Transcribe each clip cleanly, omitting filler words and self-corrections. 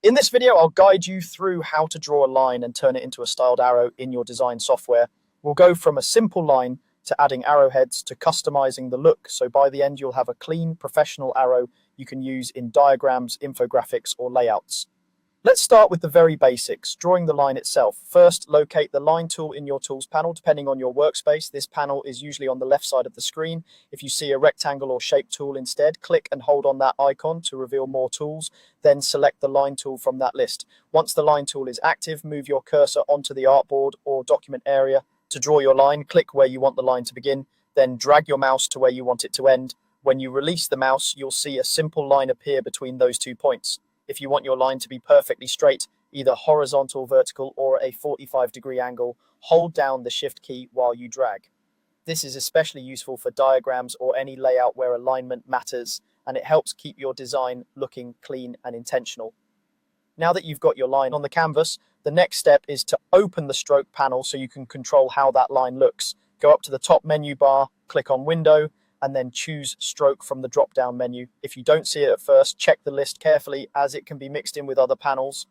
In this video, I'll guide you through how to draw a line and turn it into a styled arrow in your design software. We'll go from a simple line to adding arrowheads to customizing the look. So by the end, you'll have a clean, professional arrow you can use in diagrams, infographics, or layouts. Let's start with the very basics, drawing the line itself. First, locate the line tool in your tools panel, depending on your workspace. This panel is usually on the left side of the screen. If you see a rectangle or shape tool instead, click and hold on that icon to reveal more tools, then select the line tool from that list. Once the line tool is active, move your cursor onto the artboard or document area. To draw your line, click where you want the line to begin, then drag your mouse to where you want it to end. When you release the mouse, you'll see a simple line appear between those 2 points. If you want your line to be perfectly straight, either horizontal, vertical, or a 45-degree angle, hold down the Shift key while you drag. This is especially useful for diagrams or any layout where alignment matters, and it helps keep your design looking clean and intentional. Now that you've got your line on the canvas, the next step is to open the stroke panel so you can control how that line looks. Go up to the top menu bar, click on Window, and then choose Stroke from the drop-down menu. If you don't see it at first, check the list carefully as it can be mixed in with other panels.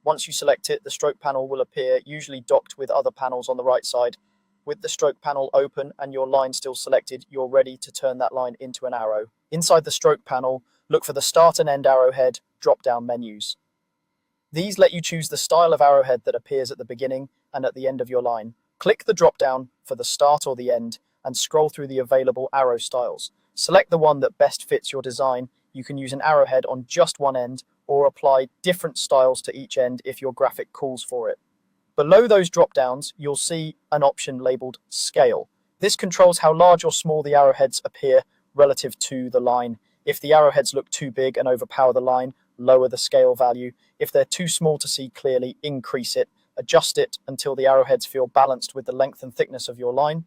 Once you select it, the stroke panel will appear, usually docked with other panels on the right side. With the stroke panel open and your line still selected, you're ready to turn that line into an arrow. Inside the stroke panel, look for the Start and End Arrowhead drop-down menus. These let you choose the style of arrowhead that appears at the beginning and at the end of your line. Click the drop-down for the start or the end, and scroll through the available arrow styles. Select the one that best fits your design. You can use an arrowhead on just one end or apply different styles to each end if your graphic calls for it. Below those drop-downs, you'll see an option labeled Scale. This controls how large or small the arrowheads appear relative to the line. If the arrowheads look too big and overpower the line, lower the scale value. If they're too small to see clearly, increase it. Adjust it until the arrowheads feel balanced with the length and thickness of your line.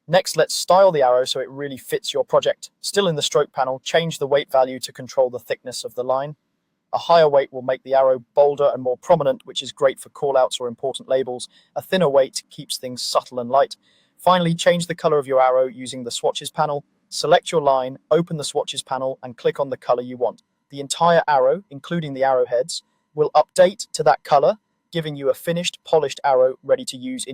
Next, let's style the arrow so it really fits your project. Still in the stroke panel, change the weight value to control the thickness of the line. A higher weight will make the arrow bolder and more prominent, which is great for callouts or important labels. A thinner weight keeps things subtle and light. Finally, change the color of your arrow using the swatches panel. Select your line, open the swatches panel, and click on the color you want. The entire arrow, including the arrowheads, will update to that color, giving you a finished, polished arrow ready to use in